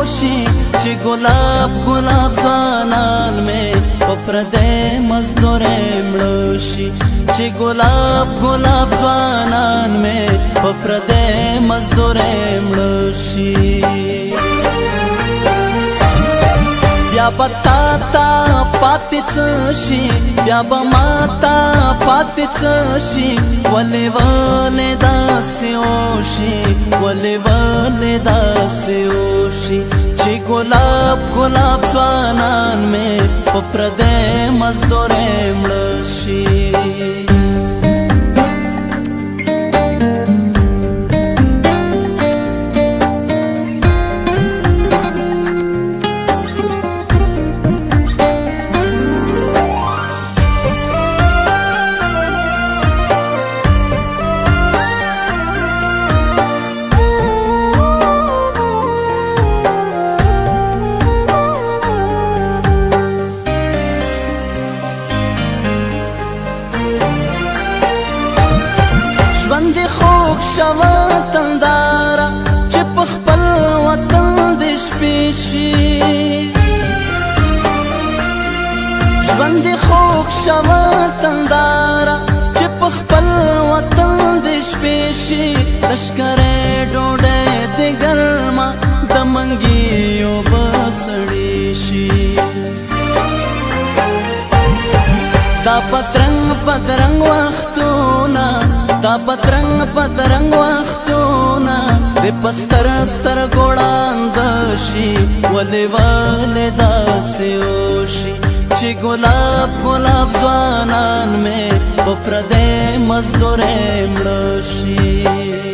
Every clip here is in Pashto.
اوشي چې ګلاب ګلاب ځوانان مې په پردې مزدورې مړه شي چې ګلاب ګلاب ځوانان مې په پردې مزدورې مړه شي بیا به تا ته پاتې څه شي بیا به ما ته پاتې څه شي ولې ولې داسې وشي ولې ولې داسې وشي چې ګلاب ګلاب ځوانان مې په پردې مزدورې مړه شي ژوند دې خوږ شوه تنداره چې په خپل وطن دې شپې شي ژوند دې خوږ شوه تنداره چې په خپل وطن دې شپې شي لښکرې ډوډۍ دې ګرمه د منګیو به سړې شي دا پترنګ پترنګ وختونه دا پترنګ پترنګ وختونه د پستر ستر ګوړاند شي ولې ولې داسې وشي چې ګلاب ګلاب ځوانان مې په پردې مزدورې مړه شي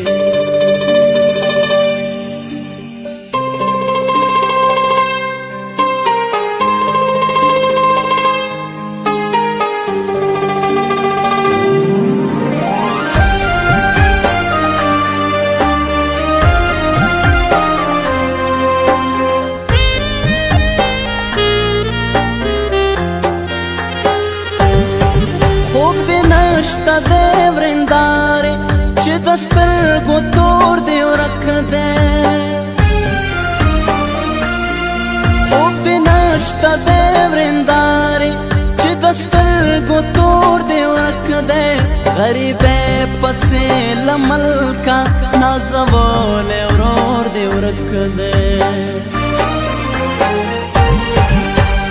نشته د ورندارې چې د سترګو تور دې ورک دی خوب دې نشته د ورندارې چې د سترګو تور دې ورک دی غریبې پسې له ملکه نازولی ورور دې ورک دی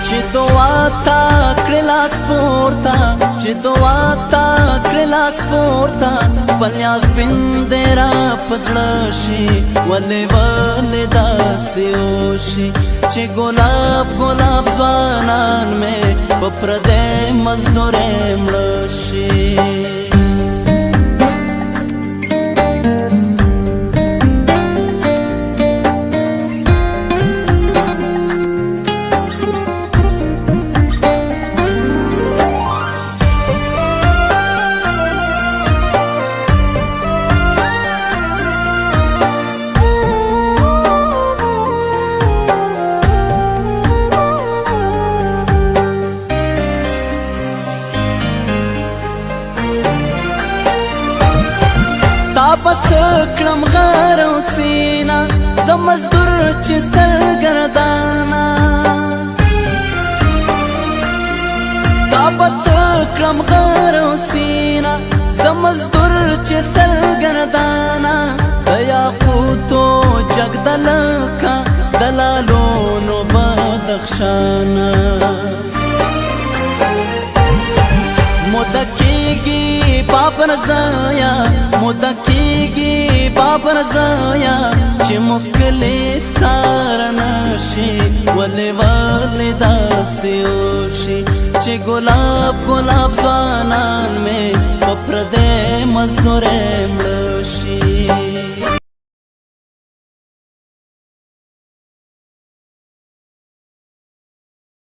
چې دعا تا کړې لاس پورته چې دعا تا کړې لاس پورته خپل یاسمین دې را په زړه شي ولې ولې داسې وشي چې ګلاب ګلاب ځوانان مې په پردې مزدورې مړه شي تا پڅ کړم غار او سینا زه مزدور چې سرګردانا تا پڅ کړم غار او سینا زه مزدور چې سرګردانا د یاقوتو جګدلکا دلالونو بدخشانا مدکیږي بابر زایا مدکیږي بابر زایا چې مکلې سار نشي ولې ولې داسې وشي چې ګلاب ګلاب ځوانان